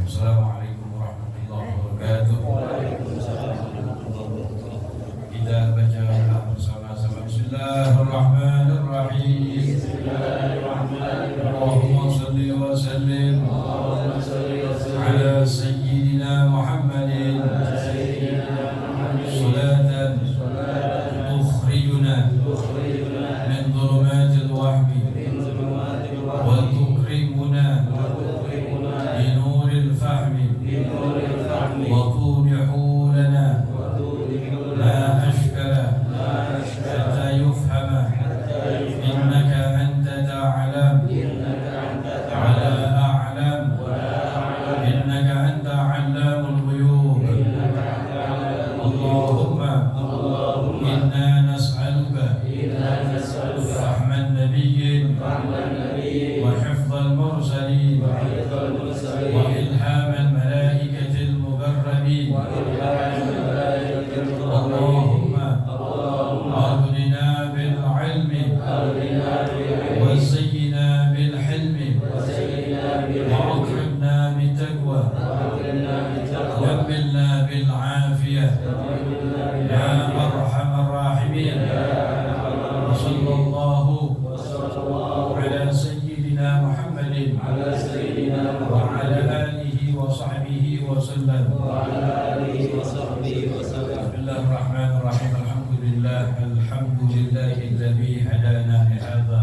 Assalamualaikum warahmatullahi wabarakatuh. Kita baca bersama-sama. Bismillahirrahmanirrahim. Allahumma salli wa sallim ala sayyidina Muhammadin salatan tukhrijuna min dhulumatil wahmi wa tukrimuna بنور الفهم وتوضح لنا ما أشكل حتى يفهم إنك أنت تعلم ولا أعلم إنك أنت علام الغيوب اللهم إنا نسألك فهم النبي وحفظ المرسلين وإلهام الملائكة المقربين اللهم أغننا بالعلم وزينا بالحلم وأكرمنا بالتقوى وكملنا بالعافية يا أرحم الراحمين وصلى الله على سيدنا محمد وعلى آله وصحبه وسلم. بسم الله الرحمن الرحيم. الحمد لله الذي هدانا لهذا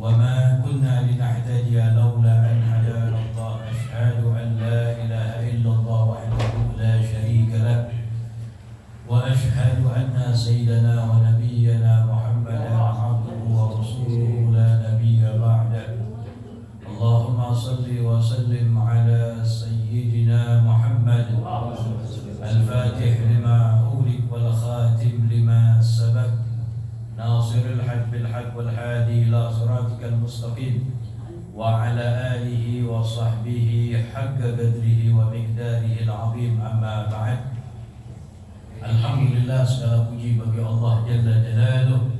وما كنا لنهتدي لولا أن هدانا الله. أشهد أن لا إله إلا الله وحده لا شريك له وأشهد أن سيدنا ونبينا محمدا عبده ورسوله لا نبي بعده. اللهم صل وسلم على سيدنا محمد الفاتح لما أغلق والخاتم لما سبق ناصر الحق بالحق والهادي إلى صراطك المستقيم وعلى آله وصحبه حق قدره ومقداره العظيم. أما بعد. Alhamdulillah, segala puji bagi Allah Jalla Jalaluh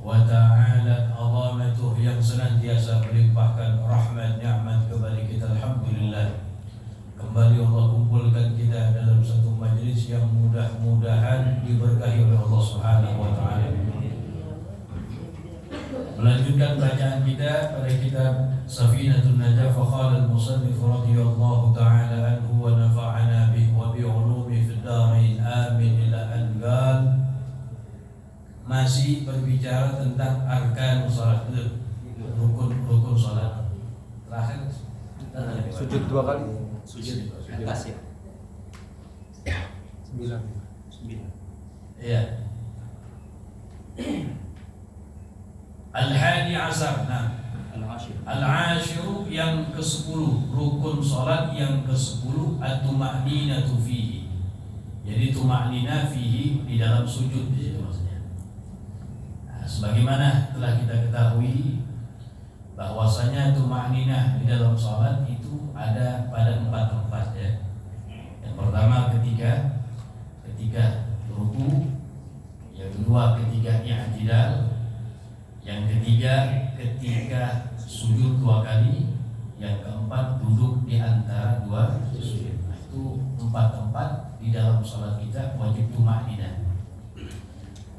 wa ta'ala azamatuh yang senantiasa melimpahkan rahmat nikmat kepada kita. Alhamdulillah, kembali Allah kumpulkan kita dalam satu majlis yang mudah-mudahan diberkahi oleh Allah Subhanahu wa ta'ala. Melanjutkan bacaan kita pada kitab Safinatun Najah. Faqala al-musannif radhiyallahu ta'ala anhu wa nafa'ana bihi wa bi'ulumi fid darain amin ila an qala. Masih berbicara tentang arkan salat, rukun salat. Terakhir sujud 2 kali. Sujud atas ya. 9. Iya. Al-hadi asar. Nah, al-ashiru yang ke-10, rukun salat yang ke-10 at-tuma'ninatu fihi. Jadi tuma'nina fihi di dalam sujud di situ maksudnya. Nah, sebagaimana telah kita ketahui bahwasanya tuma'nina di dalam salat itu ada pada 4 tempat ya. Yang pertama ketika ruku, yang kedua ketika i'tidal, yang ketiga ketika sujud 2 kali, yang keempat duduk di antara 2 sujud. Nah, itu 4 tempat di dalam salat kita wajib tuma'ninah.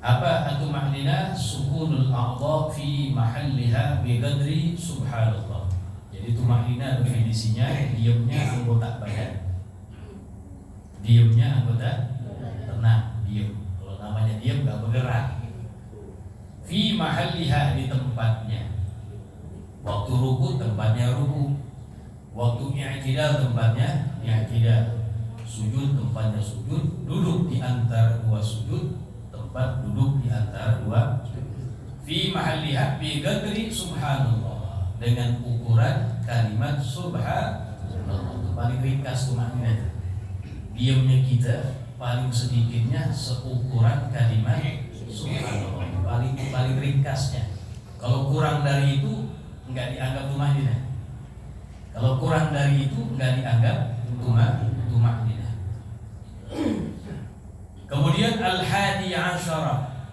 Apa tuma'ninah? Sukunul a'dha fi mahalliha bi qadri subhanallah. Jadi tuma'ninah definisinya diamnya anggota badan. Diamnya anggota tenang, diam. Kalau namanya diam enggak bergerak. Fi mahalliha, di tempatnya. Waktu ruku tempatnya ruku, waktu i'tidal tempatnya i'tidal, sujud tempatnya sujud, duduk di antara 2 sujud, tempat duduk di antara 2 sujud. Fi mahalliha bi qadri subhanallah, dengan ukuran kalimat subhanallah. Paling ringkas tumakninah. Diamnya kita paling sedikitnya seukuran kalimat subhanallah. Paling ringkasnya. Kalau kurang dari itu enggak dianggap tuma'ninah. Kalau kurang dari itu enggak dianggap tuma'ninah. Kemudian al-hadi asyara,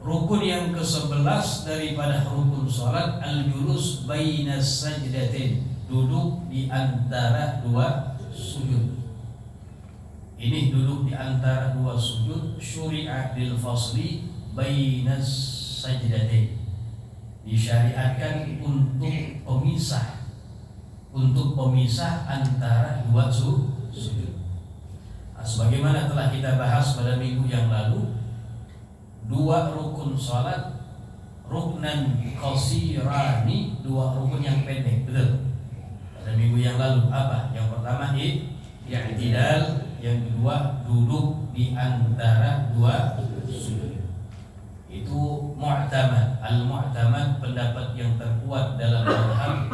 rukun yang ke-11 daripada rukun salat, al-julus bainas sajdatin, duduk di antara dua sujud. Ini duduk di antara dua sujud syuri'a lil fasli bainas sajdatain. Disyariatkan untuk pemisah antara dua sujud. Nah, sebagaimana telah kita bahas pada minggu yang lalu, dua rukun salat, ruknan qasirani, dua rukun yang pendek, betul. Pada minggu yang lalu apa? Yang pertama i'tidal, yang kedua duduk di antara dua sujud. Itu mu'tamad. Al-mu'tamad pendapat yang terkuat dalam mazhab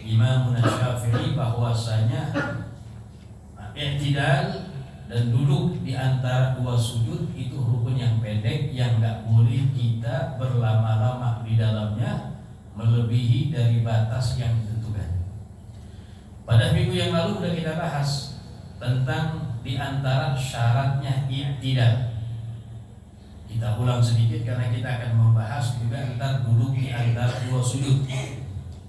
Imam Syafi'i bahwasanya i'tidal dan duduk di antara dua sujud itu rukun yang pendek yang enggak boleh kita berlama-lama di dalamnya melebihi dari batas yang ditentukan. Pada minggu yang lalu sudah kita bahas tentang di antara syaratnya i'tidal. Kita ulang sedikit karena kita akan membahas juga tentang duduk di antara dua sujud.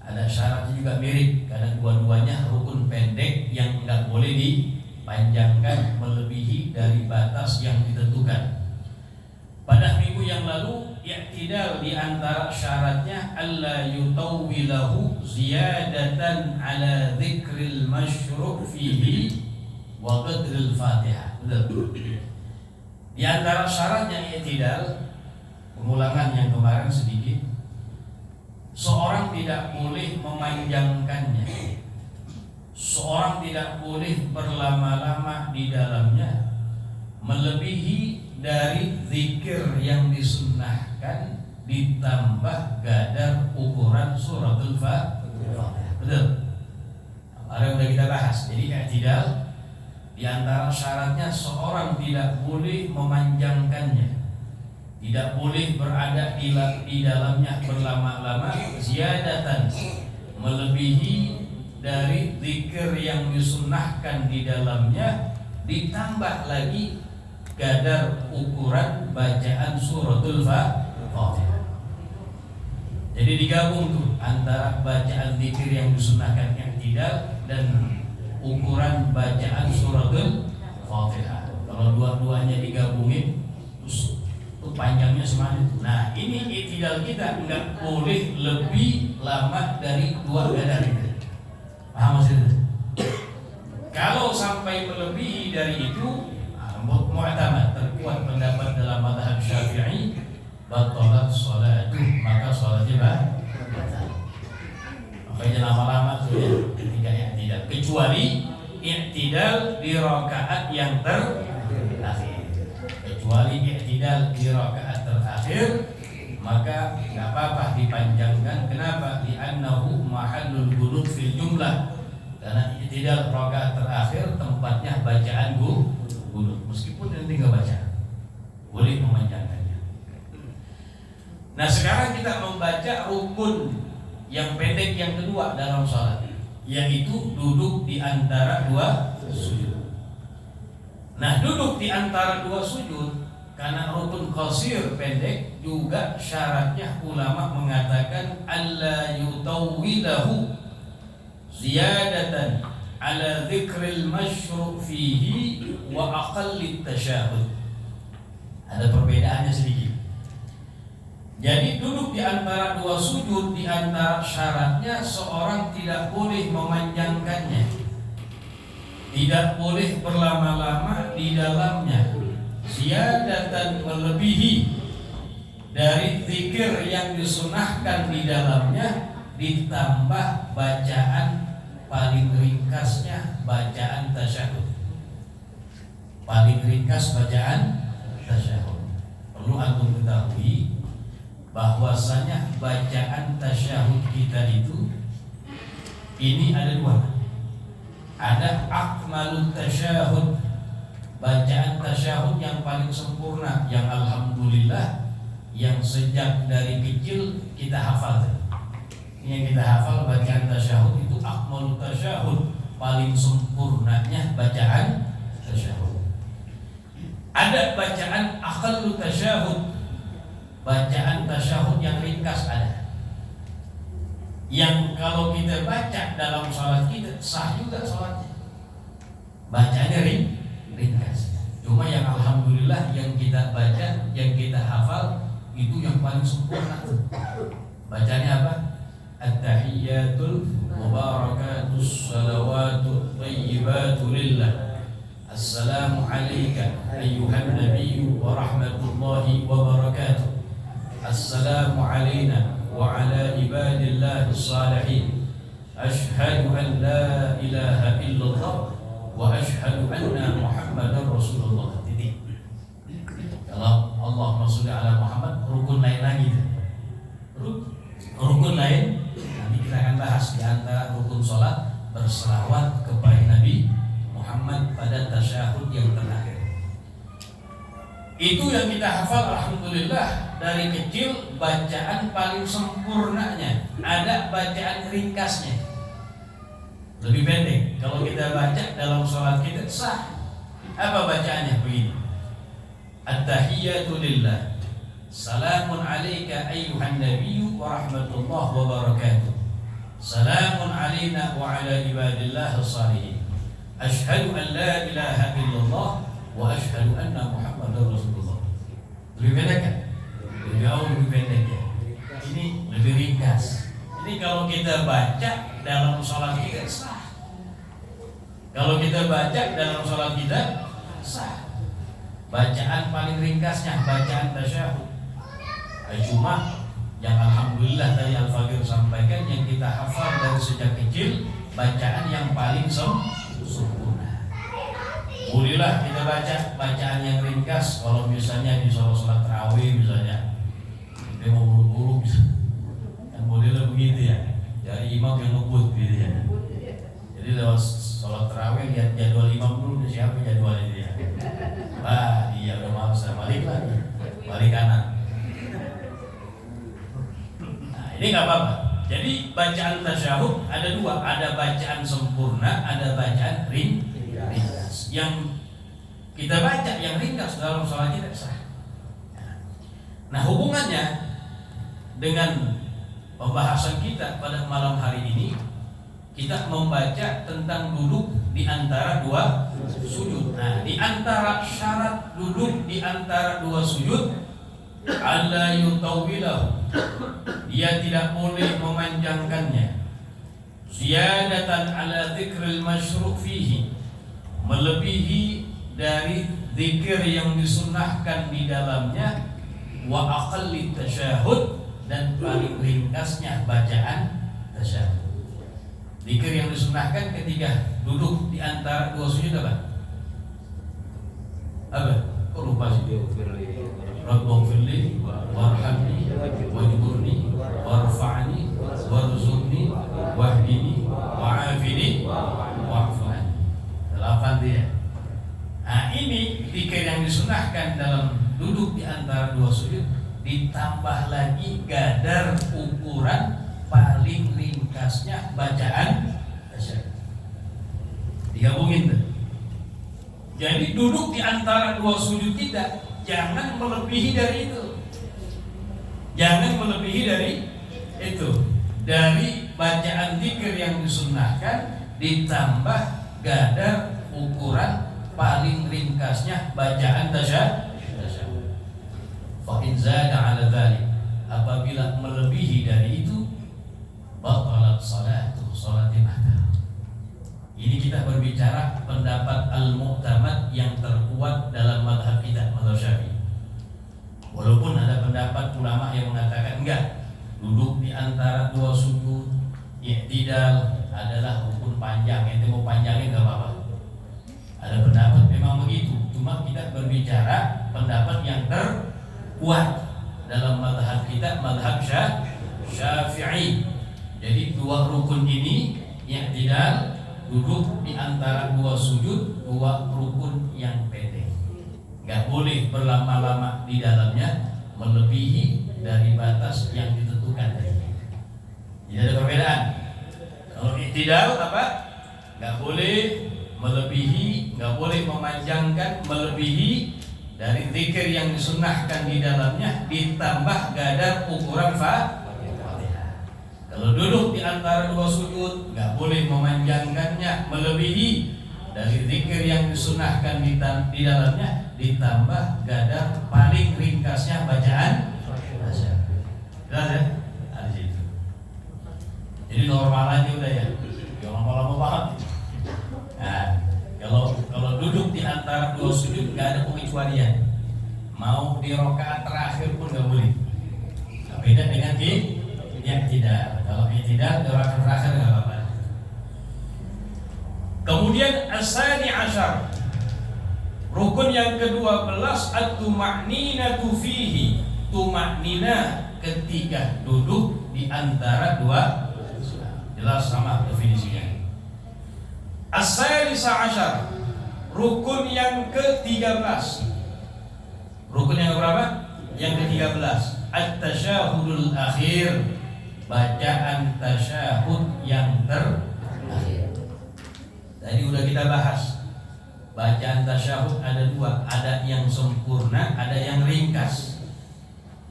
Ada syaratnya juga mirip karena dua-duanya rukun pendek yang enggak boleh dipanjangkan melebihi dari batas yang ditentukan. Pada minggu yang lalu, i'tidal di antara syaratnya alla yutawwilahu ziyadatan ala dzikril masyru' fihi wa qadril Fatihah. Betul. Di antara syaratnya i'tidal, pengulangan yang kemarin sedikit, seorang tidak boleh memanjangkannya. Seorang tidak boleh berlama-lama di dalamnya melebihi dari zikir yang disunnahkan ditambah kadar ukuran suratul Fatihah. Betul. Ada yang sudah kita bahas. Jadi i'tidal di antara syaratnya seorang tidak boleh memanjangkannya, tidak boleh berada di dalamnya berlama-lama ziyadatan melebihi dari zikir yang disunnahkan di dalamnya ditambah lagi kadar ukuran bacaan suratul Fatihah. Jadi digabung tuh antara bacaan zikir yang disunnahkan i'tidal dan ukuran bacaan suratul Fatihah. Kalau dua-duanya digabungin terus itu panjangnya semakin. Nah, ini i'tidal kita enggak boleh lebih lama dari 2 kadar itu. Paham maksudnya? Kalau sampai melebihi dari itu, mu'tamad, terkuat pendapat dalam mazhab Syafi'i, batalat sholatu, maka sholatnya batal. Makanya lama-lama tuh ya ketika i'tidal, kecuali i'tidal di rakaat yang terakhir. Kecuali i'tidal di rakaat terakhir, maka enggak apa-apa dipanjangkan. Kenapa? Li'annahu mahallul gunut fil jumlah. Karena i'tidal rakaat terakhir tempatnya bacaan gunut. Meskipun nanti enggak baca, boleh memanjangkannya. Nah, sekarang kita membaca rukun yang pendek yang kedua dalam salat, yaitu duduk di antara dua sujud. Nah, duduk di antara dua sujud karena rukun qasir pendek juga syaratnya ulama mengatakan alla yutawwilahu ziyadatan ala dzikril masyru' fihi wa aqallit tasyahud. Ada perbedaannya sedikit. Jadi duduk di antara dua sujud, di antara syaratnya seorang tidak boleh memanjangkannya, tidak boleh berlama-lama di dalamnya, ziyadatan melebihi dari zikir yang disunahkan di dalamnya, ditambah bacaan paling ringkasnya bacaan tasyahud. Paling ringkas bacaan tasyahud. Perlu antum ketahui bahwasanya bacaan tasyahud kita itu ini ada dua. Ada akmalul tasyahud, bacaan tasyahud yang paling sempurna, yang alhamdulillah, yang sejak dari kecil kita hafal. Yang kita hafal bacaan tasyahud itu akmalul tasyahud, paling sempurnanya bacaan tasyahud. Ada bacaan aqallu tasyahud, bacaan tasyahud yang ringkas ada. yang kalau kita baca dalam sholat kita sah juga sholatnya. Bacanya ringkas. Cuma yang alhamdulillah yang kita baca, yang kita hafal itu yang paling sempurna. Bacanya apa? At-tahiyyatul mubarakatus salawatut thayyibatu lillah. Assalamu alayka ayyuhan nabiyyu wa rahmatullahi wa barakatuh. Assalamu alayna wa ala ibadillahi salihin. Ashhadu an la ilaha illallah wa ashhadu anna Muhammadar Rasulullah. Titik. Kalau Allahumma sholli ala Muhammad, rukun lain lagi. Rukun lain nanti kita akan bahas di antara rukun sholat berselawat kepada Nabi Muhammad pada tasyahud yang terakhir. Itu yang kita hafal alhamdulillah dari kecil. Bacaan paling sempurnanya, ada bacaan ringkasnya, lebih pendek. Kalau kita baca dalam sholat kita sah. Apa bacaannya? Begini: At-tahiyyatu lillah, salamun alayka ayyuhan nabiyyu wa rahmatullahi wa barakatuh. Salamun alayna wa ala ibadillahi shalihin. Ashhadu an la ilaha illallah wa ashhadu anna Muhammadar Rasulullah. Lebih pendek kan? Lebih jauh lebih pendek ya. Ini lebih ringkas. Ini kalau kita baca dalam sholat kita sah. Kalau kita baca dalam sholat kita sah. Bacaan paling ringkasnya bacaan tasyahud. Cuma yang alhamdulillah tadi Al-Faqir sampaikan, yang kita hafal dari sejak kecil, bacaan yang paling sempurna. Bolehlah kita baca bacaan yang ringkas. Kalau misalnya di sholat tarawih misalnya, kita mau buru-buru kan bolehlah begitu ya. Dari imam yang ngebut gitu ya. Jadi lewat sholat tarawih lihat jadwal imam dulu, siapa jadwal itu ya. Iya udah maaf, saya balik lagi, balik kanan. Ini nggak apa-apa. Jadi bacaan tasyahud ada dua, ada bacaan sempurna, ada bacaan ringkas. Yang kita baca yang ringkas dalam sholat kita sah. Nah, hubungannya dengan pembahasan kita pada malam hari ini, kita membaca tentang duduk di antara dua sujud. Nah, di antara syarat duduk di antara dua sujud, alla yutawwilahu, dia tidak boleh memanjangkannya, ziyadatan ala dzikril masyru' fihi, melebihi dari zikir yang disunnahkan di dalamnya, wa aqalli tasyahud, dan paling ringkasnya bacaan tasyahud. Zikir yang disunnahkan ketika duduk di antara dua sujud apa? Apa? Kok lupa sih? Rabbighfirli warhamni wajburni warfa'ni warzuqni wahdini wa'afini wa'fu anni. 8 dia. Nah, ini zikir yang disunahkan dalam duduk di antara dua sujud, ditambah lagi kadar ukuran paling ringkasnya bacaan tasyahud. Digabungin tuh. Jadi duduk di antara dua sujud kita jangan melebihi dari itu. Jangan melebihi dari itu. Dari bacaan zikir yang disunnahkan ditambah kadar ukuran paling ringkasnya bacaan tasyahud. Fa in zada 'ala dzalik, apabila melebihi dari itu, batalat salatu, salatnya batal. Ini kita berbicara pendapat al-mu'tamad yang terkuat dalam mazhab kita, mazhab Syafi'i. Walaupun ada pendapat ulama yang mengatakan enggak, duduk di antara dua sujud, i'tidal adalah rukun panjang, itu mau panjangin enggak apa-apa. Ada pendapat memang begitu, cuma kita berbicara pendapat yang terkuat dalam mazhab kita, mazhab Syafi'i. Jadi dua rukun ini, i'tidal, duduk di antara dua sujud, dua rukun yang pendek. Gak boleh berlama-lama di dalamnya, melebihi dari batas yang ditentukan. Tidak ada perbedaan. Kalau i'tidal apa? Gak boleh melebihi, gak boleh memanjangkan melebihi dari zikir yang disunnahkan di dalamnya, ditambah kadar ukuran Fatihah. Kalau duduk di antara dua sujud, nggak boleh memanjangkannya melebihi dari zikir yang disunahkan di dalamnya, ditambah gadar paling ringkasnya bacaan tasyahud. Jelas ya? Ada situ. Jadi normal aja udah ya. Jangan lama-lama banget. Nah, kalau duduk di antara dua sujud nggak ada pengecualian. Mau di rakaat terakhir pun nggak boleh. Beda dengan yang tidak. Kalau yang tidak di rakaat terakhir nggak apa-apa. Kemudian as-sani asyar, rukun yang ke-12 at-tuma'ninatu fihi, tuma'nina ketika duduk di antara dua. Jelas sama definisinya. As-salisa asyar, rukun yang ke-13. Rukun yang berapa? Yang ke-13, at-tasyahudul akhir, bacaan tasyahud yang terakhir. Tadi udah kita bahas. Bacaan tasyahud ada dua, ada yang sempurna, ada yang ringkas.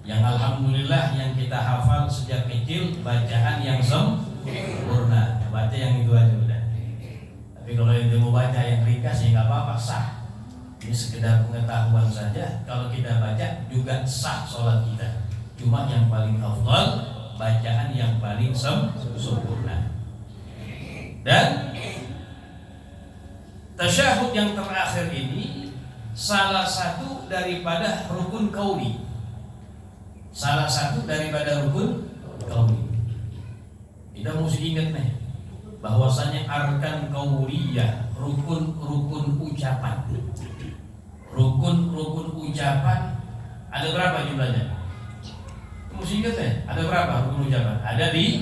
Yang alhamdulillah yang kita hafal sejak kecil bacaan yang sempurna. Baca yang itu aja udah. Tapi kalau yang mau baca yang ringkas ya nggak apa-apa, sah. Ini sekedar pengetahuan saja. Kalau kita baca juga sah sholat kita. Cuma yang paling afdal bacaan yang paling sempurna. Dan tasyahud yang terakhir ini salah satu daripada rukun qauli. Salah satu daripada rukun qauli. Kita mesti ingat nih bahwasanya arkan qauliyah, rukun-rukun ucapan. Rukun-rukun ucapan ada berapa jumlahnya? Mesti ingat ya, ada berapa rukun ucapan? Ada di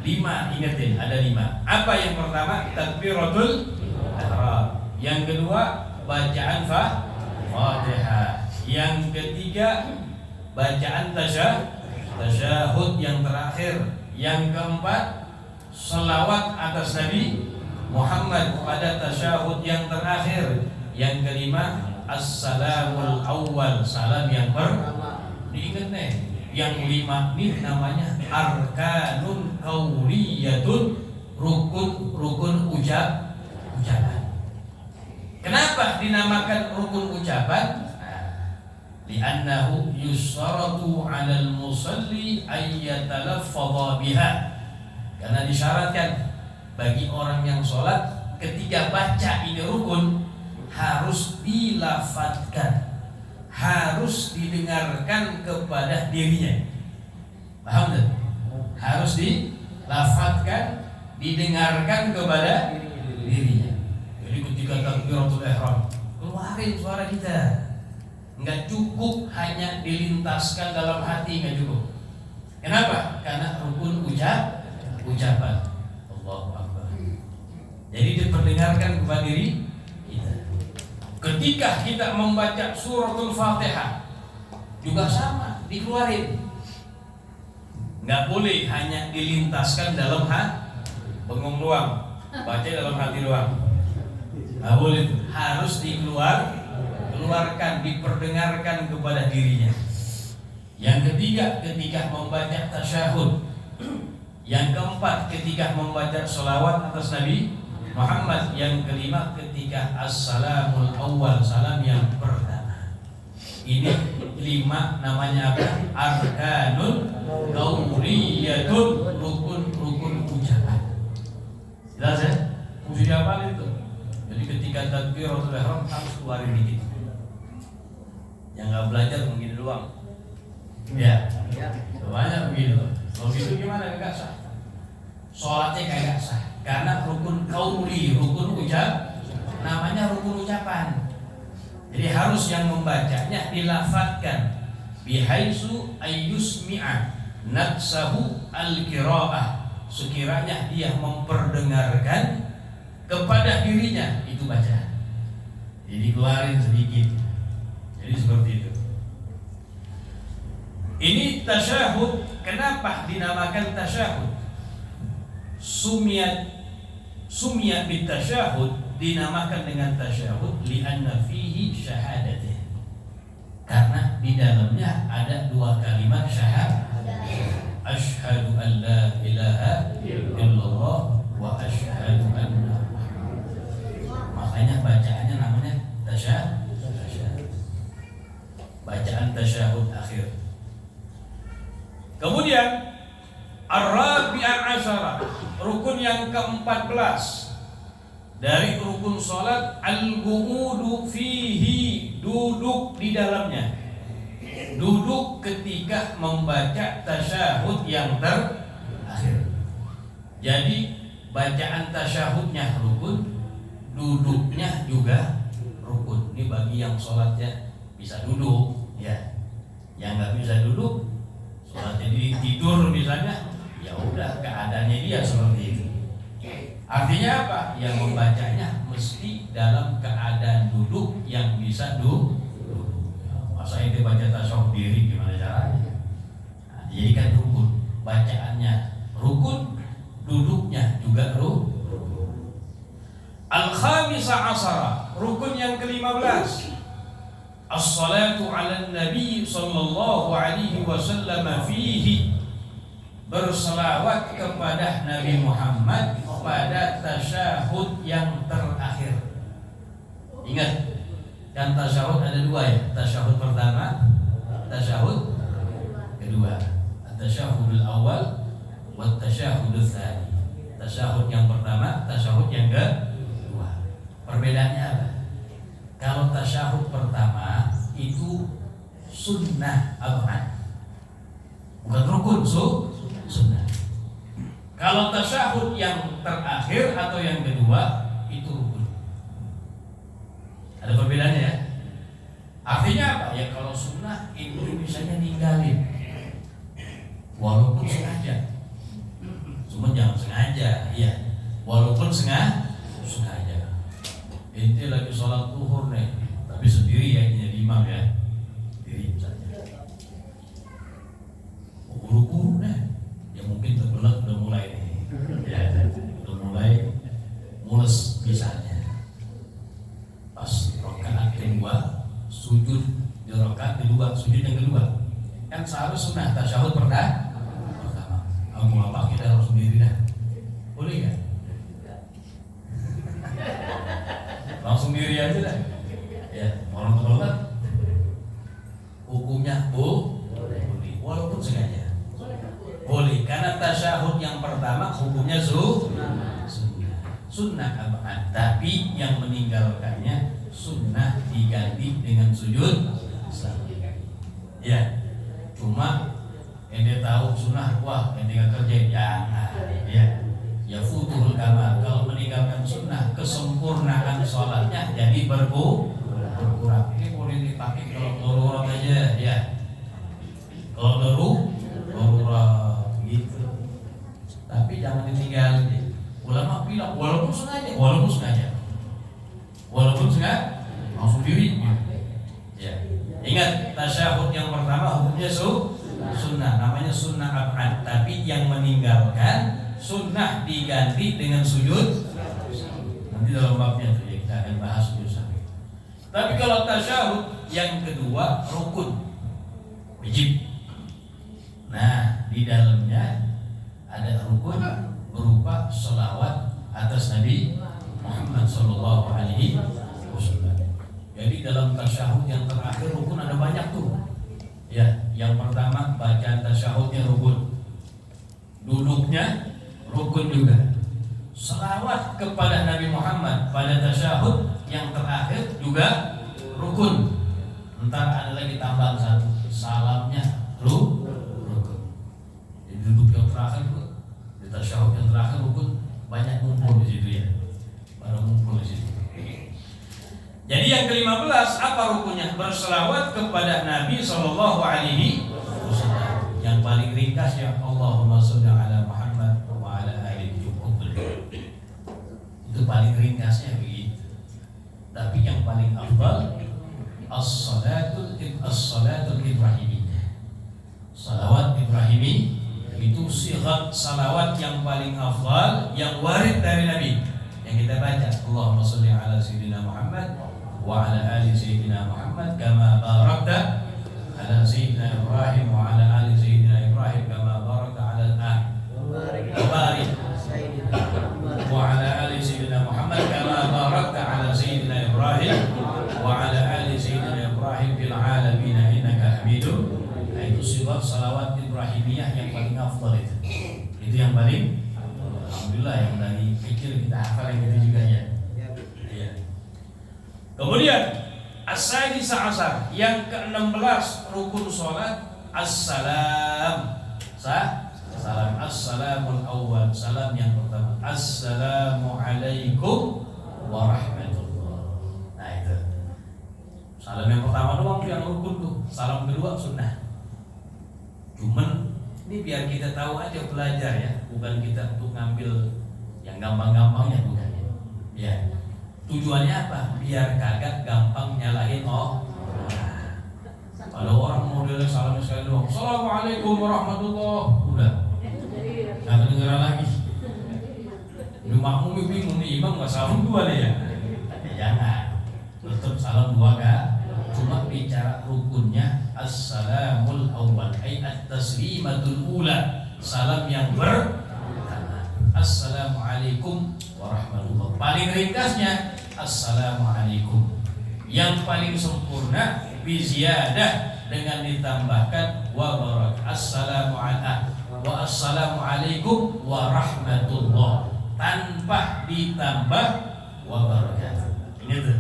5, ingetin, ada 5. Apa yang pertama? Takbiratul ihram. Yang kedua, bacaan Fatihah. Yang ketiga, bacaan tasyahud yang terakhir. Yang keempat, selawat atas Nabi Muhammad pada tasyahud yang terakhir. Yang kelima, assalamul awal, salam yang pertama. Diingat nih, yang 5 ini namanya arkanun qauliyatun, rukun ucapan. Kenapa dinamakan rukun ucapan? Li'annahu yusharatu 'alal musalli ay yatalaffadha biha. Karena disyaratkan bagi orang yang sholat ketika baca ini rukun harus dilafadzkan, harus didengarkan kepada dirinya. Paham tak? Harus dilafadzkan, didengarkan kepada dirinya. Jadi ketika takbiratul ihram, keluarin suara kita. Enggak cukup hanya dilintaskan dalam hati, enggak cukup. Kenapa? Karena rukun ucapan. Allahu Akbar. Jadi diperdengarkan kepada diri kita. Ketika kita membaca suratul Fatihah juga sama, dikeluarin. Enggak boleh hanya dilintaskan dalam hati, bengong doang, baca dalam hati doang. Enggak boleh, harus dikeluarkan, diperdengarkan kepada dirinya. Yang ketiga, ketika membaca tasyahud. Yang keempat, ketika membaca sholawat atas Nabi Muhammad. Yang kelima, ketika assalamul awal, salam yang pertama. Ini 5 namanya apa? Arkanun qauliyatun, rukun ucapan. Jelas ya? Mesti dihafalin itu. Jadi ketika takbiratul ihram harus keluarin dikit. Yang nggak belajar begini doang. Ya. Banyak begitu. Kalau gitu gimana? Enggak sah. Sholatnya kagak sah. Karena rukun qauli, rukun ucap, namanya rukun ucapan. Jadi harus yang membacanya dilafadzkan bihaitsu ayyusmi'a nafsahu al-qira'ah, sekiranya dia memperdengarkan kepada dirinya itu bacaan. Jadi keluarin sedikit. Jadi seperti itu. Ini tasyahud. Kenapa dinamakan tasyahud? Sumiyat bitasyahud, dinamakan dengan tasyahud li'anna fihi syahadatin. Karena di dalamnya ada 2 kalimat syahadat. asyhadu an la ilaha illallah wa asyhadu anna Muhammad. Makanya bacaannya namanya tasyahud. Bacaan tasyahud akhir. Kemudian ar-rabi'a asyara, rukun yang ke-14 dari rukun salat, al-qu'udu fihi, duduk di dalamnya. Duduk ketika membaca tasyahud yang terakhir. Jadi bacaan tasyahudnya rukun, duduknya juga rukun. Ini bagi yang sholatnya bisa duduk, ya. Yang nggak bisa duduk, sholatnya tidur misalnya, ya udah keadaannya dia seperti itu. Artinya apa? Yang membacanya mesti dalam keadaan duduk yang bisa duduk. Masa itu baca tasyahud diri gimana caranya? Nah, dijadikan rukun. Bacaannya rukun, duduknya juga rukun. Al-khamisah asara, rukun yang ke-15. As-salatu 'alan nabi sallallahu alaihi wasallam fihi, berselawat kepada Nabi Muhammad pada tasyahud yang terakhir. Ingat, kan tasyahud ada dua ya, tasyahud pertama, tasyahud kedua. Tasyahudul awal wa tasyahudul tsani. Tasyahud yang pertama, tasyahud yang kedua. Perbedaannya apa? Kalau tasyahud pertama itu sunnah abad, bukan rukun, sunnah. Kalau tasyahud yang terakhir atau yang kedua itu rukun. Ada perbedaannya ya. Artinya apa? Ya kalau sunnah itu misalnya ninggalin, walaupun sengaja. Cuma jangan sengaja, ya. Walaupun sengaja. Ente lagi sholat zuhur nih, tapi sendiri ya, jadi imam ya, sendiri saja. Buru-buru nih, ya mungkin terbelat udah mulai nih, ya, udah mulai mules misalnya. Pas rakaat kedua, sujud di rakaat kedua, sujud yang kedua, kan seharusnya sunnah tasyahud pertama. Aku apa kita harus sendiri dah, boleh nggak? Langsung diri aja dah. Ya, orang terbelat hukumnya boleh, walaupun sengaja. Boleh, karena tasyahud yang pertama hukumnya sunnah abad, tapi yang meninggalkannya sunnah diganti dengan sujud. Ya, cuma ente tahu sunnah, wah ente nggak kerja, jangan. Ya futuhul kamal. Kalau meninggalkan sunnah, kesempurnaan sholatnya jadi berkurang. Ini boleh dipakai kalau darurat aja, ya. Kalau darurat gitu. Tapi jangan ditinggalin. Ulama bilang walaupun sengaja, langsung diri. Ya. Ingat, tasyahud yang pertama hukumnya sunnah, namanya sunnah abad. Tapi yang meninggalkan sunnah diganti dengan sujud. Nanti dalam babnya tuh ya, kita akan bahas sujud sahwi. Tapi kalau tasyahud yang kedua rukun, wajib. Nah, di dalamnya ada rukun berupa sholawat atas Nabi Muhammad sallallahu alaihi wasallam. Jadi dalam tasyahud yang terakhir rukun ada banyak tuh. Ya, yang pertama bacaan tasyahudnya rukun. Duduknya rukun juga. Salawat kepada Nabi Muhammad pada tasyahud yang terakhir juga rukun. Entar ada lagi tambahan satu, salamnya rukun. Di duduk yang terakhir, di tasyahud yang terakhir rukun, banyak ngumpul di situ ya. Pada ngumpul di situ. Jadi yang ke-15 apa rukunnya? Berselawat kepada Nabi sallallahu alaihi wasallam. Yang paling ringkas ya Allahumma sholli ala Muhammad wa ala ali Muhammad. Itu paling ringkasnya begitu. Tapi yang paling afdal as-salatul ibrahimiyah. Salawat Ibrahimi itu sigat salawat yang paling afdal yang warid dari Nabi. Yang kita baca Allahumma sholli ala sayyidina Muhammad wa ala ali sayyidina Muhammad kama barakta ala sayyidina Ibrahim wa ala ali sayyidina Ibrahim kama barakta wa barik wa ala ali sayyidina Muhammad kama barakta ala sayyidina Ibrahim wa ala ali sayyidina Ibrahim fil alamin innaka Hamidum. Nah, itu sifat salawat Ibrahimiyah yang paling afdal itu. Itu yang paling alhamdulillah yang dari kecil kita hafal yang itu juga ya. Iya. Kemudian as-sadis asar yang ke-16 rukun salat as-salam. Salam as-salamul awal, salam yang pertama. Assalamualaikum warahmatullah. Nah itu. Salam yang pertama doang yang rukun tuh. Salam kedua sunnah. Cuman ini biar kita tahu aja belajar ya, bukan kita untuk ngambil yang gampang-gampangnya bukan ya. Ya. Tujuannya apa? Biar kagak gampang nyalahin kalau orang modelnya salam sekali doang, Assalamualaikum warahmatullah, udah nggak kedengeran lagi. Udah makmum bingung nih, imam nggak salam dua deh ya. Jangan, tetap salam dua kan. Cuma bicara rukunnya assalamul awwal, ay at-taslimatul ula, salam yang pertama. Assalamualaikum warahmatullah. Paling ringkasnya assalamualaikum. Yang paling sempurna biziyadah dengan ditambahkan wa barak. Assalamualaikum warahmatullah tanpa ditambah wa barakatuh. Ini tuh.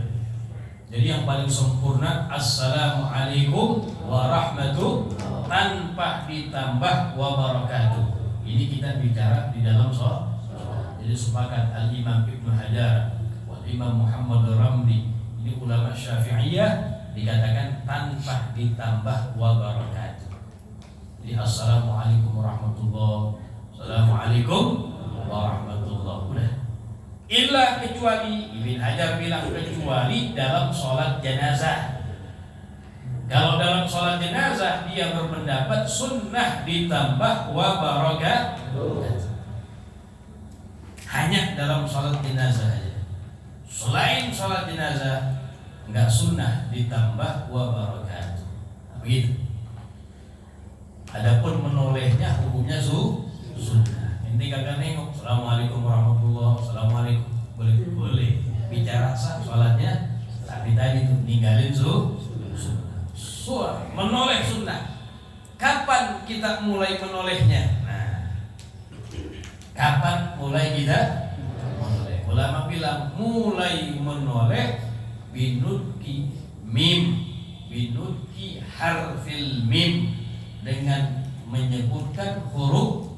Jadi yang paling sempurna assalamualaikum warahmatullah tanpa ditambah wa barakatuh. Ini kita bicara di dalam sholat. Jadi sepakat Al-Imam Ibnu Hajar wal Imam Muhammad Ramli, ini ulama Syafi'iyah, dikatakan tanpa ditambah wa barakatuh. Jadi assalamualaikum warahmatullah, assalamualaikum warahmatullah, udah. Illa kecuali Ibn Hajar bilang kecuali dalam sholat jenazah. Kalau dalam sholat jenazah dia berpendapat sunnah ditambah wa barakatuh. Hanya dalam sholat jenazah saja. Selain sholat jenazah enggak sunnah ditambah wa barakatuh. Begitu. Adapun menolehnya hukumnya sunnah. Ini kagak nengok. Assalamualaikum warahmatullah. Assalamualaikum. Boleh. Bicara sah sholatnya, tapi tadi itu ninggalin sunnah. Menoleh sunnah. Kapan kita mulai menolehnya? Nah, kapan mulai kita menoleh? Ulama bilang mulai menoleh binutki mim, binutki harfil mim, dengan menyebutkan huruf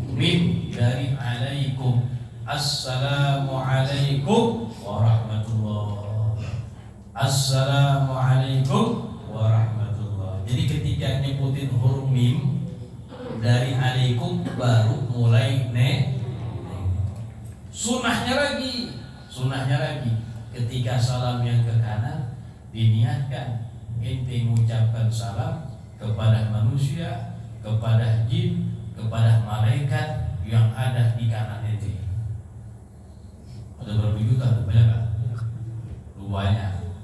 mim dari alaikum. Assalamualaikum warahmatullah. Assalamualaikum warahmatullah. Jadi ketika nyebutin huruf mim dari alaikum baru mulai Sunnahnya lagi ketika salam yang ke kanan diniatkan ente mengucapkan salam kepada manusia, kepada jin, kepada malaikat yang ada di kanan ente. Ada berapa juta? Banyak kan? Banyak.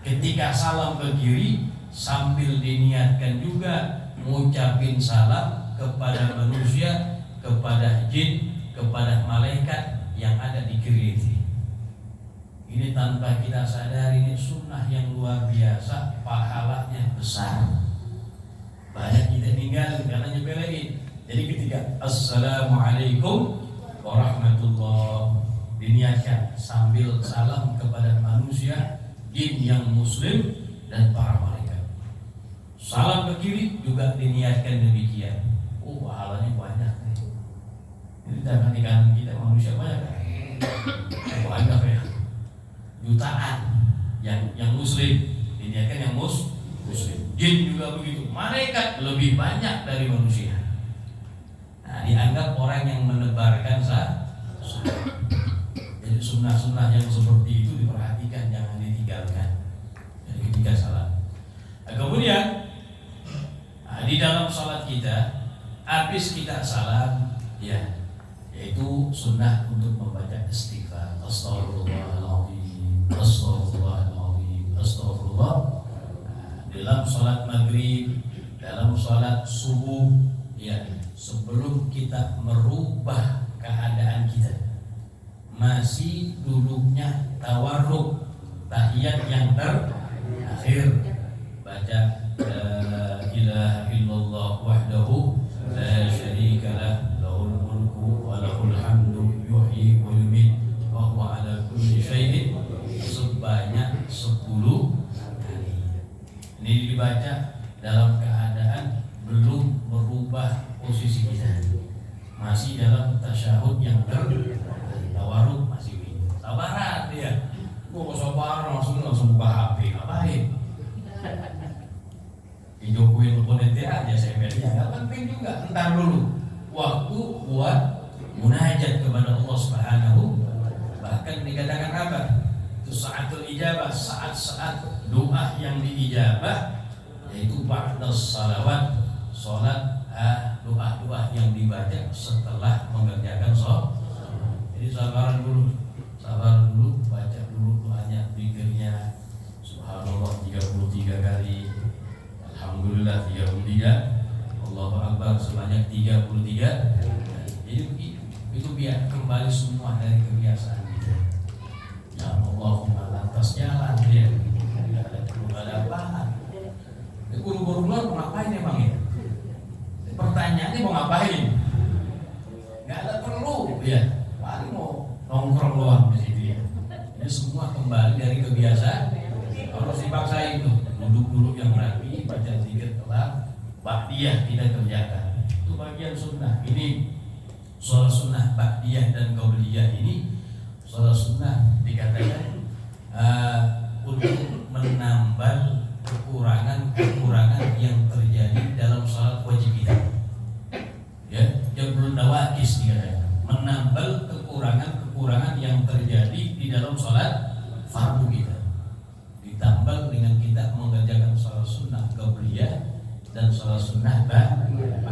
Ketika salam ke kiri sambil diniatkan juga mengucapin salam kepada manusia, kepada jin, kepada malaikat yang ada di kiri ini. Ini tanpa kita sadari, ini sunnah yang luar biasa, pahalanya besar. Banyak kita tinggal karena nyepelein. Jadi ketika assalamualaikum warahmatullah diniatkan sambil salam kepada manusia, jin yang muslim dan para malaikat. Salam ke kiri juga diniatkan demikian. Oh, pahalanya banyak. Ini jangan di kanan kita manusia banyak kan? Banyak ya, jutaan yang muslim diniatkan yang muslim. Jin juga begitu, malaikat lebih banyak dari manusia. Nah, dianggap orang yang menebarkan jadi sunnah-sunnah yang seperti itu diperhatikan, jangan ditinggalkan. Jadi ketika salat. Nah, kemudian di dalam salat kita, habis kita salam, ya, yaitu sunnah untuk membaca istighfar. Astaghfirullahaladzim, astaghfirullahaladzim, astaghfirullah. Dalam sholat maghrib, dalam sholat subuh, ya, sebelum kita merubah terakhir baca la ilaha illallah wahdahu la syarika lah lahul mulku wa lahul hamdu yuhyi wa yumiit wa huwa ala kulli syai'in sebanyak 10 kali. Ini dibaca dalam keadaan belum merubah posisi kita, masih dalam tasyahud yang tawarruk, masih sabaran dia. Gua sabar langsung buka HP, ngapain? Jokowi telepon ente aja SMS-nya, nggak penting juga. Entar dulu waktu buat munajat kepada Allah Subhanahu. Bahkan dikatakan apa? Itu saatul ijabah, saat-saat doa yang diijabah, yaitu ba'da salawat, salat, doa-doa yang dibaca setelah mengerjakan sholat. Jadi sabar dulu, baca dulu doanya, zikirnya subhanallah 33 kali, alhamdulillah 33, Allahu Akbar sebanyak 33. Jadi itu biar kembali semua dari kebiasaan kita. Ya Allahumma lantas jalan dia, nggak ada apaan. Guru-guru luar mau ngapain emang ya? Pertanyaannya mau ngapain? Nggak ada perlu ya, paling mau nongkrong doang di situ ya. Ini semua kembali dari kebiasaan. Kalau dipaksain itu duduk yang rapi, baca zikir kelar, ba'diyah kita kerjakan. Itu bagian sunnah. Ini sholat sunnah ba'diyah dan qabliyah ini sholat sunnah dikatakan untuk menambal kekurangan yang terjadi dalam sholat wajib kita. Ya, jabrun nawaqis dikatakan, menambal kekurangan yang terjadi di dalam sholat fardu kita. Ditambal dengan kita mengerjakan sholat sunnah qabliyah dan sholat sunnah ba'diyah.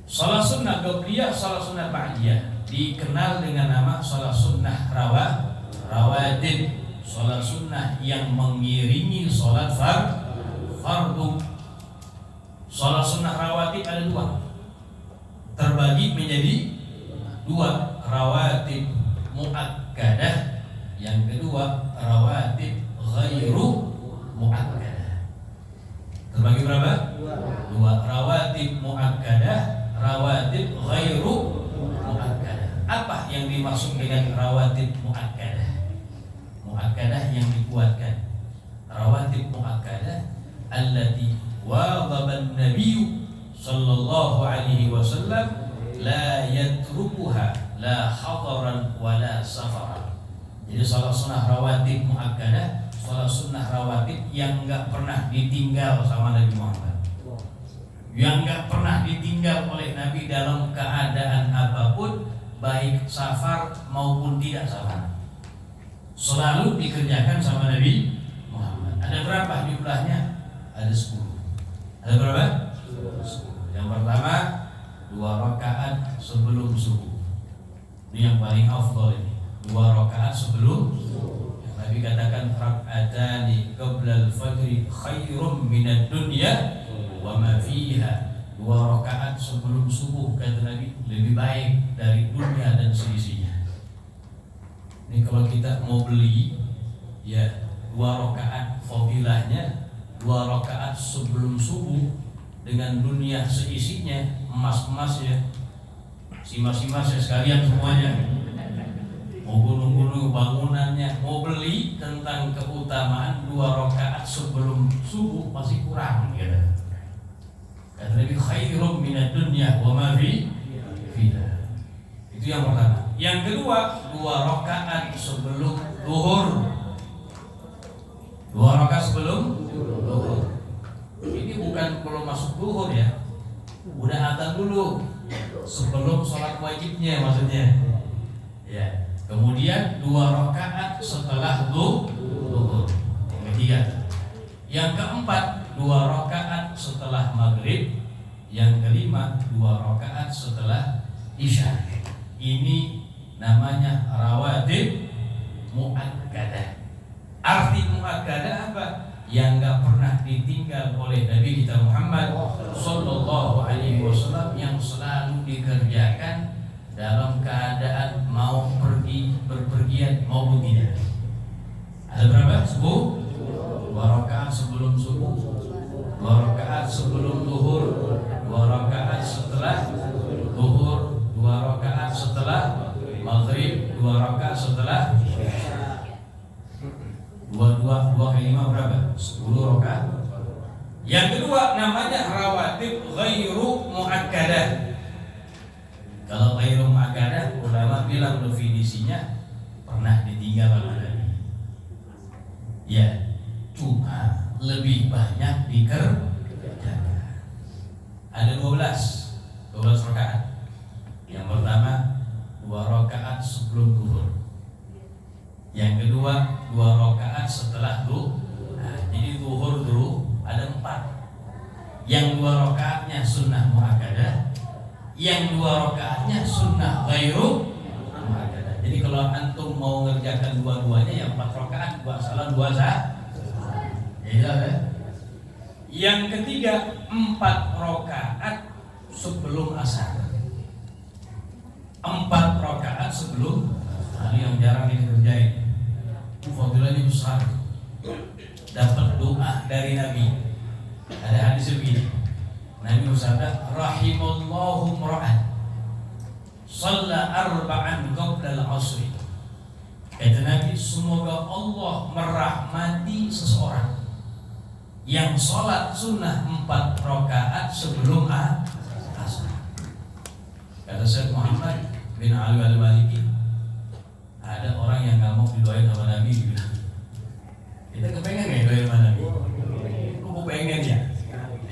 Sholat sunnah qabliyah, sholat sunnah ba'diyah dikenal dengan nama sholat sunnah rawatib. Sholat sunnah yang mengiringi sholat fardu. Sholat sunnah rawatib ada 2, terbagi menjadi 2, rawatib muakkadah, yang kedua rawatib ghairu muakkadah. Terbagi berapa? 2, rawatib muakkadah, rawatib ghairu muakkadah. Apa yang dimaksud dengan rawatib muakkadah? Muakkadah yang dikuatkan. Rawatib muakkadah allati wadhaban nabiyyu sallallahu alaihi wasallam la yatrukuha la hadaran wala safaran. Jadi salat sunnah rawatib muakkadah, salat sunnah rawatib yang enggak pernah ditinggal sama Nabi Muhammad, yang enggak pernah ditinggal oleh Nabi dalam keadaan apapun, baik safar maupun tidak safar, selalu dikerjakan sama Nabi Muhammad. Ada berapa jumlahnya? Ada 10. Ada berapa? 10. Yang pertama 2 rakaat sebelum subuh. Ini yang paling afdal ini. 2 rakaat sebelum subuh. Yang Nabi katakan rak'atani qabla al-fajri khairum minad dunya wa ma fiha. 2 rakaat sebelum subuh kata Nabi lebih baik dari dunia dan seisinya. Ini kalau kita mau beli ya 2 rakaat fadilahnya 2 rakaat sebelum subuh dengan dunia seisinya, emas-emas ya, simas-simas ya sekalian semuanya, mau gunung-gunung bangunannya, mau beli tentang keutamaan 2 rakaat sebelum subuh masih kurang gitu. Kata Nabi khairum minad dunya wa ma fiha. Itu yang pertama. Yang kedua 2 rakaat sebelum zuhur. 2 rakaat sebelum zuhur. Ini bukan belum masuk zuhur ya, udah adzan dulu sebelum sholat wajibnya maksudnya. Ya. Kemudian 2 rakaat setelah zuhur. Yang ketiga. Yang keempat 2 rakaat setelah maghrib. Yang kelima 2 rakaat setelah isya. Ini namanya rawatib muakkadah. Arti muakkadah apa? Yang gak pernah ditinggal oleh Nabi kita Muhammad sallallahu alaihi wasallam, yang selalu dikerjakan dalam keadaan mau pergi berpergian maupun tidak. Ada berapa? 10. 2 rakaat sebelum subuh, 2 rakaat sebelum zuhur, 2 rakaat setelah zuhur, 2 rakaat setelah maghrib, 2 rakaat setelah dua kali 5 berapa? 10 rakaat. Yang kedua namanya rawatib ghairu muakkadah. Kalau ghairu muakkadah, ulama bilang definisinya pernah ditinggal oleh Nabi. Ya, cuma lebih banyak dikerjakan. Ada 12 rakaat. Yang pertama 2 rakaat sebelum zuhur. Yang kedua 2 rakaat setelah zuhur. Nah, jadi zuhur dulu ada 4. Yang 2 rakaatnya sunnah muakkadah, yang 2 rakaatnya sunnah ghairu muakkadah. Jadi kalau antum mau ngerjakan dua-duanya yang 4 rakaat, 2 salam 2 sah. Ya. Yang ketiga 4 rakaat sebelum asar. 4 rakaat sebelum. Ini yang jarang dikerjain. Fadilahnya besar. Dapat doa dari Nabi. Ada hadis begini. Nabi bersabda, rahimallahu mra'an shalla arba'an qabla al-'asr. Kata Nabi, semoga Allah merahmati seseorang yang sholat sunnah 4 rakaat sebelum asar. Kata Syekh Muhammad bin Ali al-Maliki, ada orang yang nggak mau didoain sama Nabi gitu. Kita kepengen nggak didoain sama Nabi? Aku pengen ya.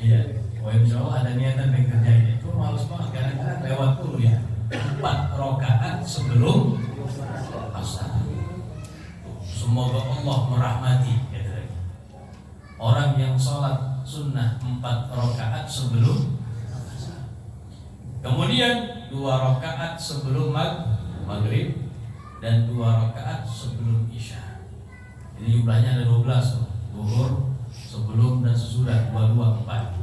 Iya. Oh insya Allah ada niatan pengen kerjain. Itu males banget kadang-kadang lewat dulu ya. 4 rakaat sebelum asar. Semoga Allah merahmati. Orang yang sholat sunnah 4 rakaat sebelum asar. Kemudian 2 rakaat sebelum maghrib dan 2 rakaat sebelum isya. Ini jumlahnya ada 12. Zuhur sebelum dan sesudah 2 4.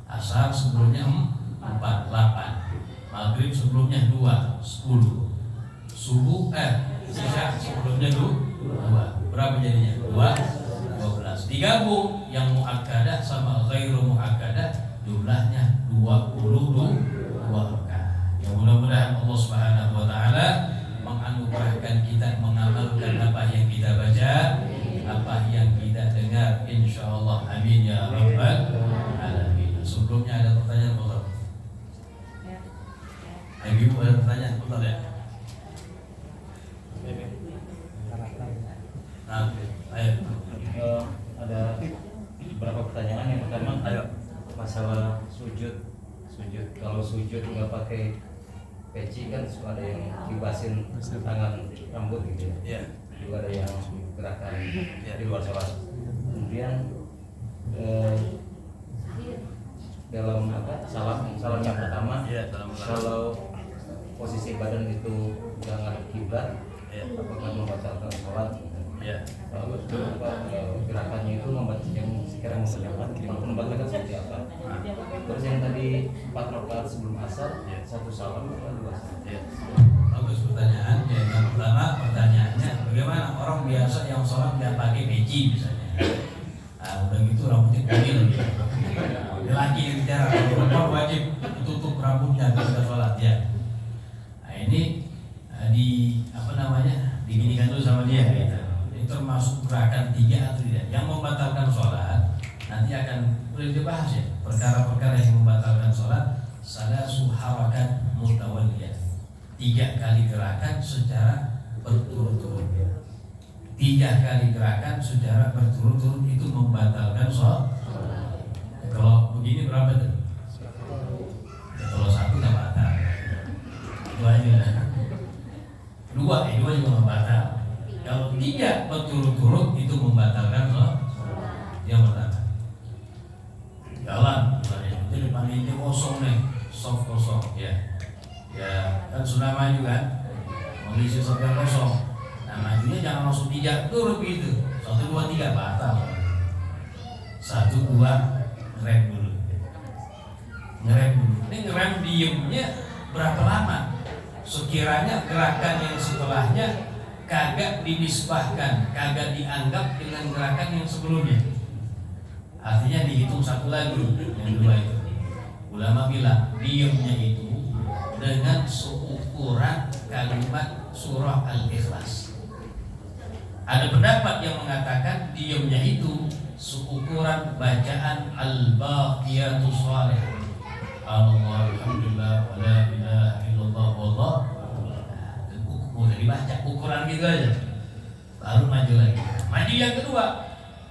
Asar sebelumnya 4 8. Maghrib sebelumnya 2 10. Subuh isya sebelumnya 2. Berapa jadinya? 12. Digabung yang muakkadah sama ghairu muakkadah jumlahnya 22 rakaat. Yang mudah-mudahan Allah Subhanahu wa taala menganugerahkan kita mengamalkan apa yang kita baca, apa yang kita dengar, insyaallah. Amin ya rabbal alamin. Sebelumnya ada pertanyaan, Pak? Ibu ada pertanyaan, Pak ya? Nah, ayo. Ada beberapa pertanyaan. Yang pertama, ayo, masalah sujud. Kalau sujud nggak pakai peci kan suka ada yang kibasin tangan rambut gitu ya. Juga ada yang gerakan di luar sholat. Kemudian dalam salam yang pertama, kalau posisi badan itu nggak ngadep kiblat, apakah membatalkan sholat? Lalu gerakannya itu membaca yang sekarang membatalkan seperti apa? Terus yang tadi 4 rakaat sebelum asar, 1 salam atau 2 salam? Bagus pertanyaan. Yang pertama pertanyaannya, bagaimana orang biasa yang sholat nggak pakai peci misalnya? Nah, udah gitu rambutnya kuning. Laki yang bicara, perempuan wajib tutup rambutnya ketika sholat ya. Nah ini diginikan dulu sama dia gitu. Ini termasuk gerakan 3 atau tidak? Yang membatalkan sholat nanti akan boleh dibahas ya. Perkara-perkara yang membatalkan sholat, salasu harakat mutawaliyah, 3 kali gerakan secara berturut-turut. 3 kali gerakan secara berturut-turut itu membatalkan sholat. Kalau begini berapa tuh? Kalau 1 nggak batal, 2 aja. 2 juga nggak batal. Kalau 3 berturut-turut itu membatalkan sholat. Yang pertama, jalan, itu depan ini kosong nih, soft kosong ya. Ya kan sudah maju kan, mengisi soft yang kosong. Nah majunya jangan langsung 3 turut gitu. 1 2 3 batal. 1 2 ngerem dulu. Ini ngerem diemnya berapa lama? Sekiranya gerakan yang setelahnya kagak dinisbahkan, kagak dianggap dengan gerakan yang sebelumnya. Artinya dihitung satu lagi, yang dua itu. Ulama bilang diamnya itu dengan seukuran kalimat surah Al-Ikhlas. Ada pendapat yang mengatakan diamnya itu seukuran bacaan Al-Baqiyatus Shalihah. Alhamdulillah wa la ilaha illallah wallah. Udah dibaca ukuran gitu aja. Baru maju lagi. Maju yang kedua,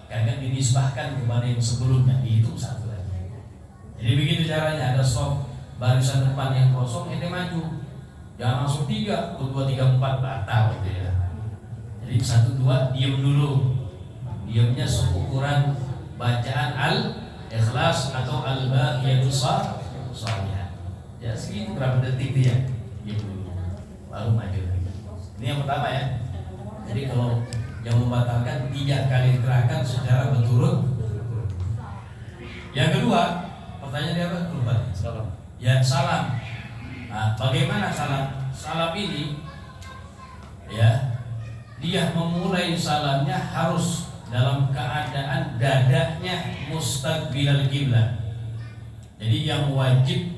kagak dinisbahkan kepada yang sebelumnya, dihitung satu lagi. Jadi begitu caranya, ada stop barisan depan yang kosong, ente maju. Jangan langsung 3, 2, 3, 4 batal gitu ya. Jadi 1, 2 diam dulu. Diamnya seukuran bacaan Al-Ikhlas atau Al-Baqiyatus Shalihah. Ya segitu berapa detik dia. Diam dulu. Baru maju lagi. Ini yang pertama ya. Jadi kalau yang membatalkan 3 kali gerakan secara berturut. Yang kedua, pertanyaan dia apa? Lupa. Salam. Ya salam. Nah, bagaimana salam? Salam ini ya, dia memulai salamnya harus dalam keadaan dadanya mustaqbilal kiblat. Jadi yang wajib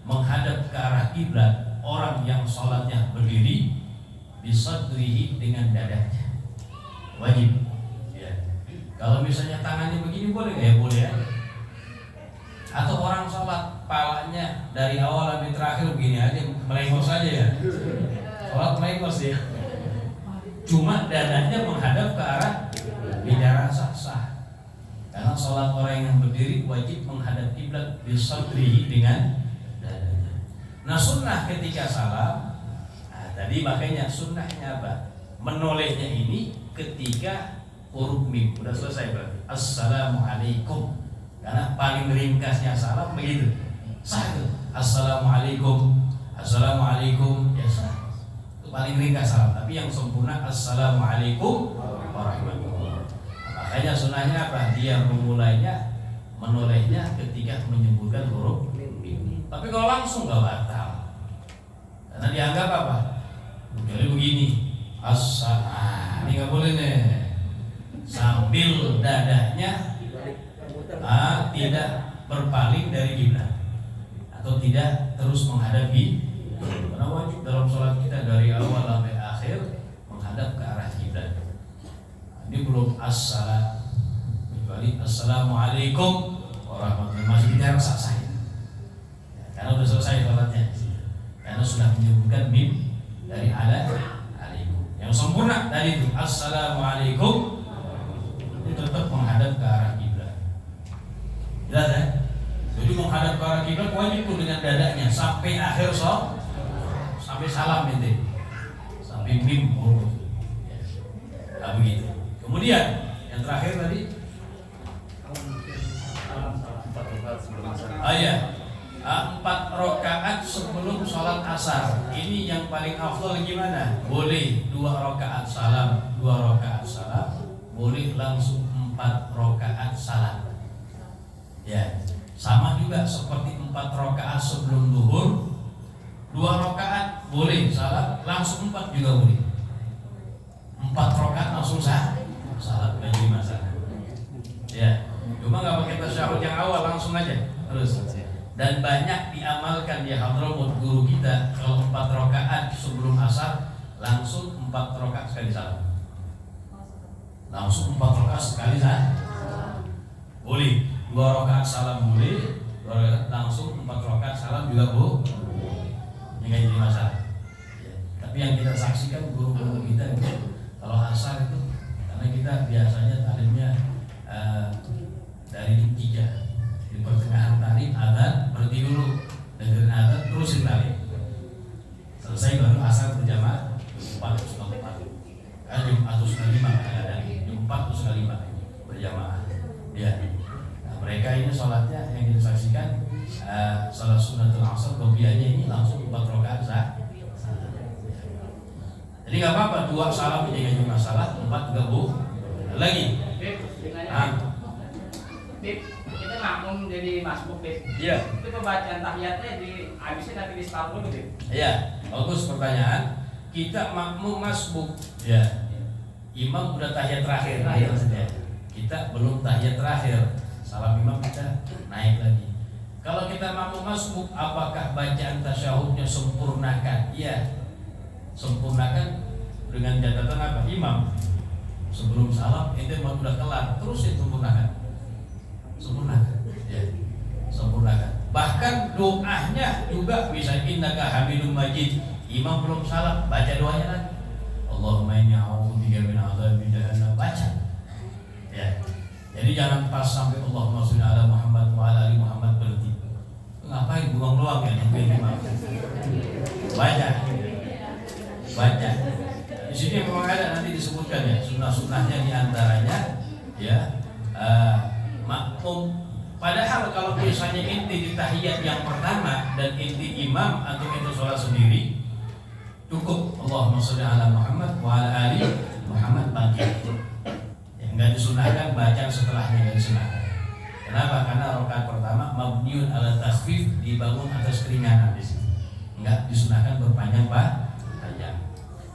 menghadap ke arah kiblat, orang yang sholatnya berdiri bisadrihi dengan dadanya. Wajib. Ya. Kalau misalnya tangannya begini boleh nggak? Ya boleh aja. Atau orang sholat palanya dari awal sampai terakhir begini aja, melengos aja ya. Sholat melengos ya. Cuma dadanya menghadap ke arah bicara sah-sah. Karena sholat orang yang berdiri wajib menghadap kiblat bisadrihi dengan dadanya. Nah sunnah ketika salam, nah, tadi makanya sunnahnya apa? Menolehnya ini ketika huruf mim udah selesai berarti assalamualaikum, karena paling ringkasnya salam begitu, sah itu assalamualaikum, assalamualaikum ya sah, itu paling ringkas salam. Tapi yang sempurna assalamualaikum warahmatullahi. Makanya sunnahnya apa? Dia memulainya, menolehnya ketika menyebutkan huruf mim. Tapi kalau langsung nggak batal, karena dianggap apa? Jadi begini, ini nggak boleh nih, sambil dadanya tidak berpaling dari kiblat atau tidak terus menghadapi. Karena wajib dalam sholat kita dari awal sampai akhir menghadap ke arah kiblat. Ini belum as-salam, kecuali assalamualaikum warahmatullahi wabarakatuh, masih bicara sah ya, karena sudah selesai sholatnya, karena sudah menyebutkan mim dari ala alaikum. Yang sempurna tadi itu assalamualaikum, itu tetap menghadap ke arah kiblat. Jelas ya? Jadi menghadap ke arah kiblat wajib itu dengan dadanya sampai akhir sholat, sampai salam itu, sampai mim huruf. Nah begitu. Kemudian yang terakhir tadi, 4 rakaat sebelum sholat asar. Ini yang paling afdal gimana? Boleh 2 rakaat salam, 2 rakaat salam. Boleh langsung 4 rakaat salam. Ya, sama juga seperti 4 rakaat sebelum zuhur. 2 rakaat boleh salam, langsung 4 juga boleh. 4 rakaat langsung salam, nggak jadi masalah. Ya, cuma nggak pakai tasyahud yang awal, langsung aja terus. Dan banyak diamalkan di Hadramaut guru kita, kalau 4 rakaat sebelum asar langsung 4 rakaat sekali salam. Langsung 4 rakaat sekali salam. Boleh 2 rakaat salam boleh, 2 rakaat langsung 4 rakaat salam juga boleh. Ini nggak jadi masalah. Ya. Tapi yang kita saksikan guru-guru kita kalau asar itu, karena kita biasanya talimnya dari jam 3 di pertengahan talim adzan, berhenti dulu dengerin adzan, terusin talim, selesai baru asar berjamaah 4:04 kan jam 4:05 ada jam 4:05 berjamaah ya. Nah, mereka ini sholatnya yang kita saksikan sholat sunnatul asar kopiahnya ini langsung 4 rakaat sah. Jadi nggak apa-apa 2 salam aja nggak masalah, 4 juga boleh. Lagi kita makmum jadi masbuk deh. Iya. Itu pembacaan tahiyatnya di habisnya nanti di start dulu deh. Iya, bagus pertanyaan. kita makmum masbuk, ya imam udah tahiyat terakhir, ya maksudnya. Kita belum tahiyat terakhir, salam imam kita naik lagi. Kalau kita makmum masbuk, apakah bacaan tasyahudnya sempurnakan? Iya, sempurnakan dengan catatan apa? Imam sebelum salam itu udah kelar, terus itu sempurnakan, ya, sempurnakan. Bahkan doanya juga bisa innaka hamidum majid. Imam belum salam, baca doanya lagi. Allahumma inni a'udzubika min adzabi jahannam, baca. Ya. Jadi jangan pas sampai Allahumma sholli ala Muhammad wa ala ali Muhammad berhenti. Ngapain buang doang ya nungguin imam? Baca. Di sini memang ada nanti disebutkan ya sunnah-sunnahnya diantaranya ya makmum. Padahal kalau misalnya inti di tahiyat yang pertama dan inti imam atau itu sholat sendiri cukup Allahumma sholli ala Muhammad wa ala ali Muhammad bangkit. Yang enggak disunahkan baca setelahnya, enggak disunahkan. Kenapa? Karena rakaat pertama mabniun ala takhfif, dibangun atas keringanan di sini. Enggak disunahkan berpanjang panjang.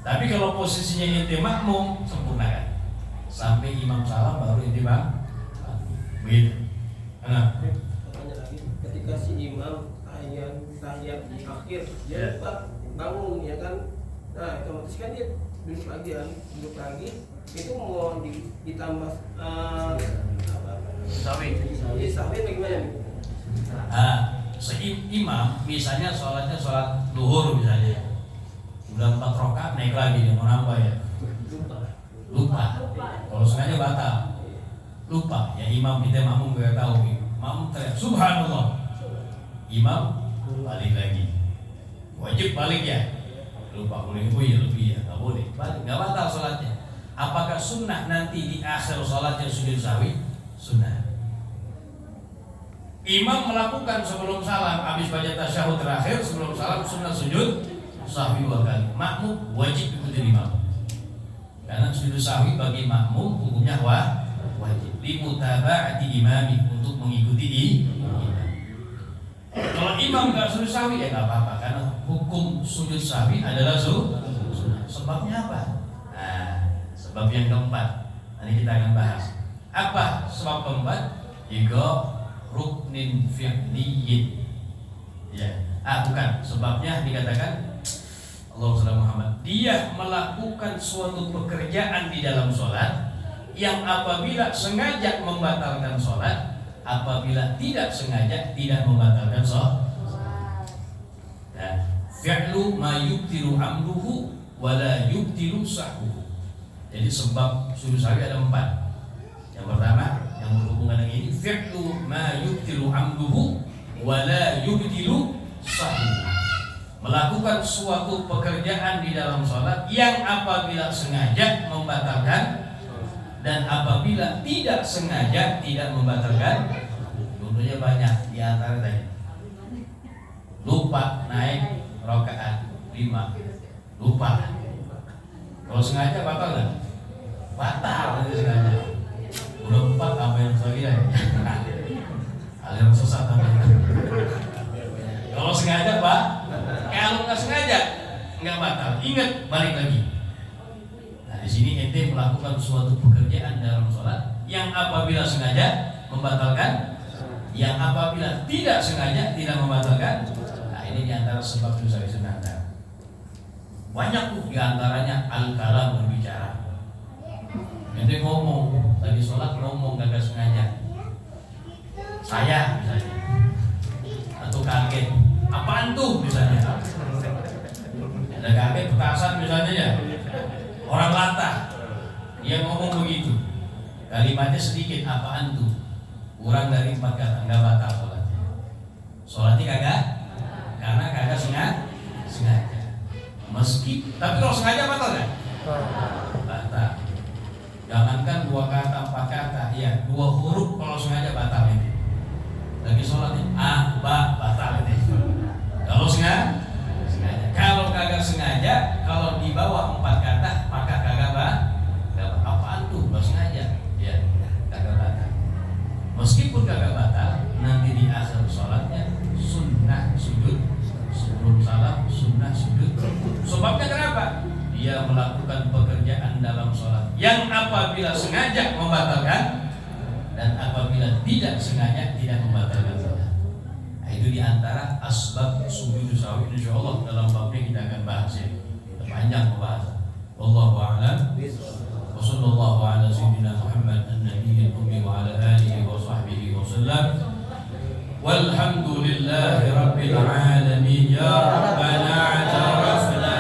Tapi kalau posisinya inti makmum sempurnakan. Sampai imam salam baru inti bang. Begitu. Nah, ketika si imam tahiyat di akhir dia lupa bangun ya kan, nah otomatis kan dia duduk lagi itu mau ditambah sahwi bagaimana nih? Imam misalnya sholatnya sholat duhur misalnya udah 4 rakaat naik lagi dia mau nambah ya lupa kalau sengaja batal. Lupa ya imam, kita makmum gak tahu, makmum teriak subhanallah, imam balik lagi, wajib balik ya, lupa boleh, oh iya lebih ya, nggak boleh balik, nggak batal sholatnya. Apakah sunnah nanti di akhir sholatnya sujud sahwi? Sunnah. Imam melakukan sebelum salam, habis baca tasyahud terakhir sebelum salam sunnah sujud sahwi 2 kali. Makmum wajib ikuti imam, karena sujud sahwi bagi makmum hukumnya wajib limutaba'ati imami, untuk mengikuti imam. Kalau imam nggak sujud sahwi ya nggak apa-apa, karena hukum sujud sahwi adalah sunnah. Sebabnya apa? Nah, sebab yang keempat nanti kita akan bahas. Apa sebab keempat? Jika ruknin fi'liyin. Ya, bukan. Sebabnya dikatakan Allahumma shalli Muhammad. Dia melakukan suatu pekerjaan di dalam sholat yang apabila sengaja membatalkan sholat, apabila tidak sengaja tidak membatalkan sholat. Nah, fi'lu ma yubtilu amruhu wa la yubtilu sahbuhu. Jadi sebab sujud sahwi ada 4. Yang pertama yang berhubungan dengan ini, fi'lu ma yubtilu amruhu wa la yubtilu sahbuhu. Melakukan suatu pekerjaan di dalam sholat yang apabila sengaja membatalkan dan apabila tidak sengaja tidak membatalkan. Contohnya banyak, di antara tadi lupa naik rakaat 5, lupa. Kalau sengaja batal nggak? Batal nanti sengaja. Udah 4 apa yang saya kira ya? Aliran sesat namanya. Kalau sengaja Pak, kalau nggak sengaja nggak batal. Ingat, balik lagi. Di sini ente melakukan suatu pekerjaan dalam sholat yang apabila sengaja membatalkan, yang apabila tidak sengaja tidak membatalkan. Nah ini diantara sebab dosa sunnah. Banyak tuh diantaranya al-kalam, berbicara. Ente ngomong lagi sholat, ngomong gak sengaja. Saya misalnya, atau kaget, apaan tuh misalnya. Ada kaget petasan misalnya ya. Orang latah, dia ngomong begitu, kalimatnya sedikit, apaan tuh, kurang dari 4 kata, nggak batal sholatnya. Sholatnya kagak, karena kagak sengaja. Meski, tapi kalau sengaja batal nggak? Batal. Jangankan 2 kata, 4 kata, ya 2 huruf kalau sengaja batal ini. Lagi sholatnya, batal ini. Kalau sengaja. Kalau kagak sengaja, kalau di bawah 4 kata, maka kagak apaan tuh, nggak sengaja, ya kagak batal. Meskipun kagak batal, nanti di akhir sholatnya sunnah sujud sebelum salam, sunnah sujud. Sebabnya kenapa? yang apabila sengaja membatalkan dan apabila tidak sengaja tidak membatalkan salat. Nah, itu diantara asbab sujud sahwi. Insyaallah dalam babnya kita akan bahas ini. Panjang pembahasan. Wallahu a'lam. Wa sallallahu ala sayyidina Muhammad an-nabiyil ummi wa ala alihi wa sahbihi wa sallam. Walhamdulillahi rabbil alamin. Ya rabbana a'tarafna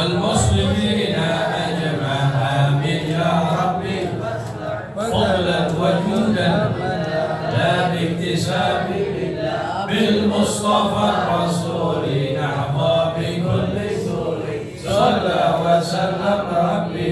والمسلمين أجمع آمين يا ربي فضلا وجودا لا باكتساب بالمصطفى الرسول نحظى بكل سور صلى وسلم ربي